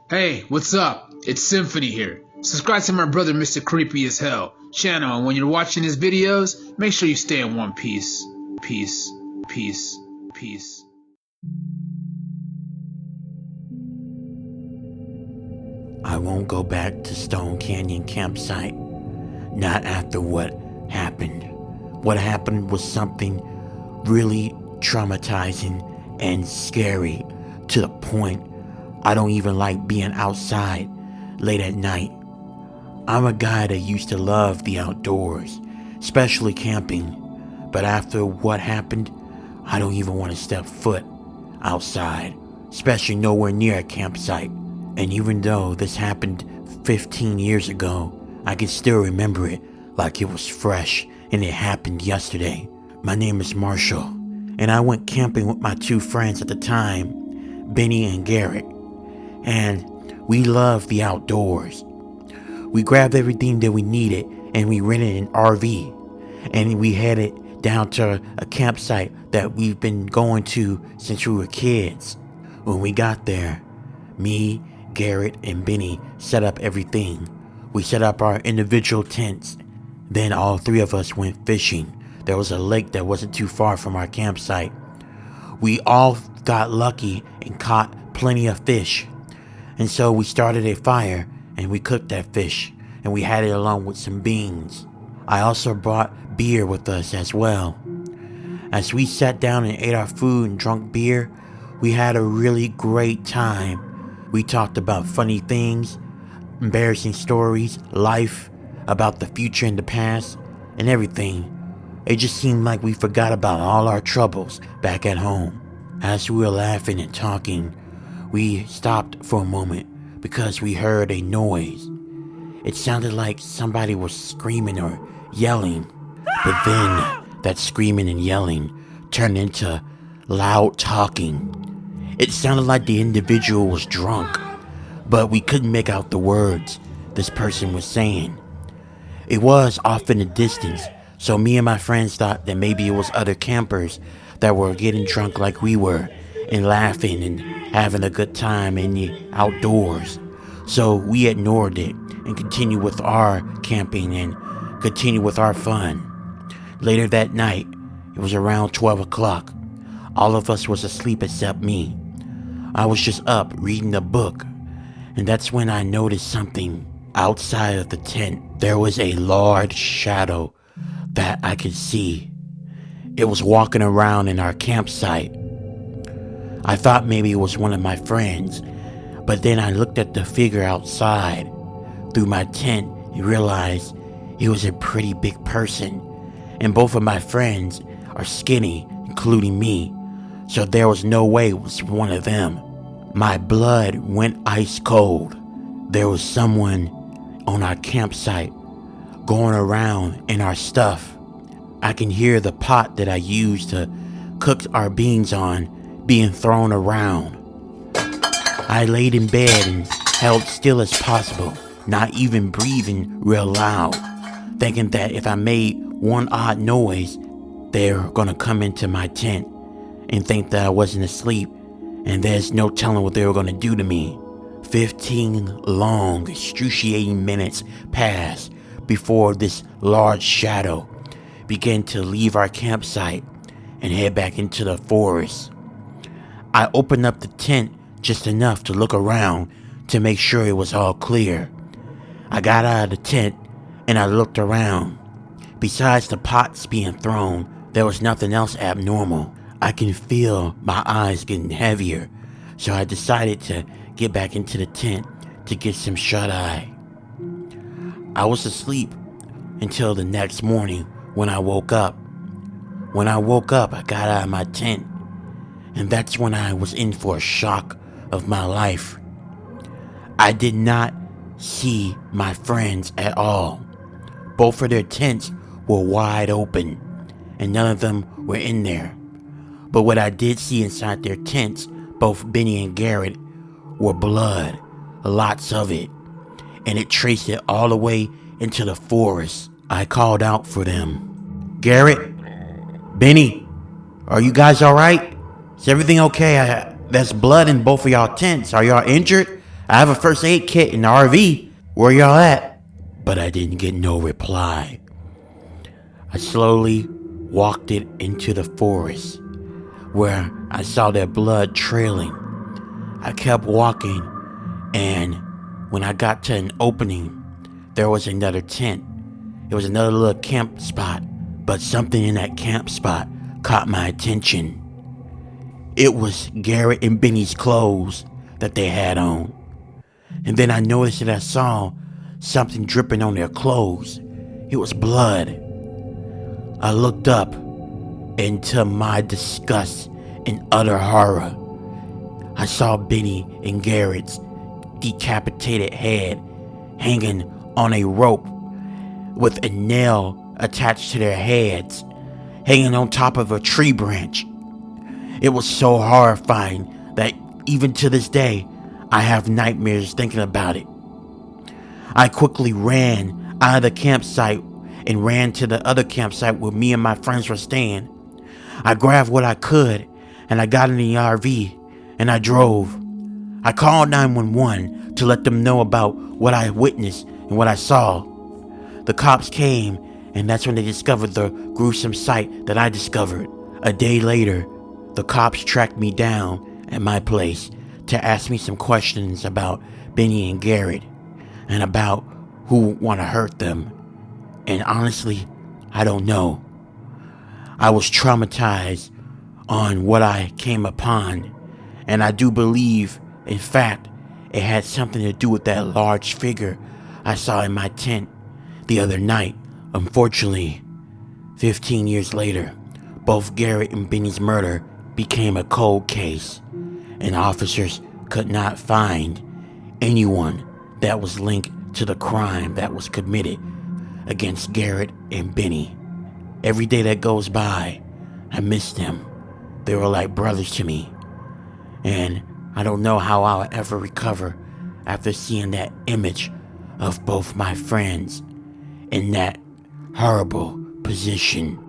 Hey, what's up? It's Symphony here. Subscribe to my brother Mr. Creepy as Hell channel, and when you're watching his videos, make sure you stay in one piece. Peace, peace, peace. I won't go back to Stone Canyon campsite. Not after what happened. What happened was something really traumatizing and scary to the point I don't even like being outside late at night. I'm a guy that used to love the outdoors, especially camping, but after what happened, I don't even want to step foot outside, especially nowhere near a campsite. And even though this happened 15 years ago, I can still remember it like it was fresh and it happened yesterday. My name is Marshall, and I went camping with my two friends at the time, Benny and Garrett, and we loved the outdoors. We grabbed everything that we needed and we rented an RV, and we headed down to a campsite that we've been going to since we were kids. When we got there, me, Garrett, and Benny set up everything. We set up our individual tents. Then all three of us went fishing. There was a lake that wasn't too far from our campsite. We all got lucky and caught plenty of fish. And so we started a fire and we cooked that fish, and we had it along with some beans. I also brought beer with us as well. As we sat down and ate our food and drank beer, we had a really great time. We talked about funny things, embarrassing stories, life, about the future and the past, and everything. It just seemed like we forgot about all our troubles back at home. As we were laughing and talking, we stopped for a moment because we heard a noise. It sounded like somebody was screaming or yelling, but then that screaming and yelling turned into loud talking. It sounded like the individual was drunk, but we couldn't make out the words this person was saying. It was off in the distance, so me and my friends thought that maybe it was other campers that were getting drunk like we were and laughing and having a good time in the outdoors. So we ignored it and continued with our camping and continued with our fun. Later that night, it was around 12 o'clock. All of us was asleep except me. I was just up reading a book, and that's when I noticed something outside of the tent. There was a large shadow that I could see. It was walking around in our campsite. I thought maybe it was one of my friends, but then I looked at the figure outside through my tent and realized it was a pretty big person, and both of my friends are skinny, including me, so there was no way it was one of them. My blood went ice cold. There was someone on our campsite going around in our stuff. I can hear the pot that I used to cook our beans on being thrown around. I laid in bed and held still as possible, not even breathing real loud, thinking that if I made one odd noise, they were gonna come into my tent and think that I wasn't asleep, and there's no telling what they were gonna do to me. 15 long, excruciating minutes passed before this large shadow began to leave our campsite and head back into the forest. I opened up the tent just enough to look around to make sure it was all clear. I got out of the tent and I looked around. Besides the pots being thrown, there was nothing else abnormal. I can feel my eyes getting heavier, so I decided to get back into the tent to get some shut-eye. I was asleep until the next morning when I woke up. When I woke up, I got out of my tent, and that's when I was in for a shock of my life. I did not see my friends at all. Both of their tents were wide open, and none of them were in there. But what I did see inside their tents, both Benny and Garrett, were blood, lots of it, and it traced it all the way into the forest. I called out for them. Garrett, Benny, are you guys all right? Is everything okay? There's blood in both of y'all tents. Are y'all injured? I have a first aid kit in the RV. Where y'all at? But I didn't get no reply. I slowly walked it into the forest, where I saw their blood trailing. I kept walking, and when I got to an opening, there was another tent. It was another little camp spot, but something in that camp spot caught my attention. It was Garrett and Benny's clothes that they had on. And then I noticed that I saw something dripping on their clothes. It was blood. I looked up, and to my disgust and utter horror, I saw Benny and Garrett's decapitated head hanging on a rope with a nail attached to their heads, hanging on top of a tree branch. It was so horrifying that even to this day, I have nightmares thinking about it. I quickly ran out of the campsite and ran to the other campsite where me and my friends were staying. I grabbed what I could and I got in the RV and I drove. I called 911 to let them know about what I witnessed and what I saw. The cops came, and that's when they discovered the gruesome sight that I discovered. A day later, the cops tracked me down at my place to ask me some questions about Benny and Garrett and about who want to hurt them. And honestly, I don't know. I was traumatized on what I came upon, and I do believe, in fact, it had something to do with that large figure I saw in my tent the other night. Unfortunately, 15 years later, both Garrett and Benny's murder became a cold case, and officers could not find anyone that was linked to the crime that was committed against Garrett and Benny. Every day that goes by, I miss them. They were like brothers to me, and I don't know how I'll ever recover after seeing that image of both my friends in that horrible position.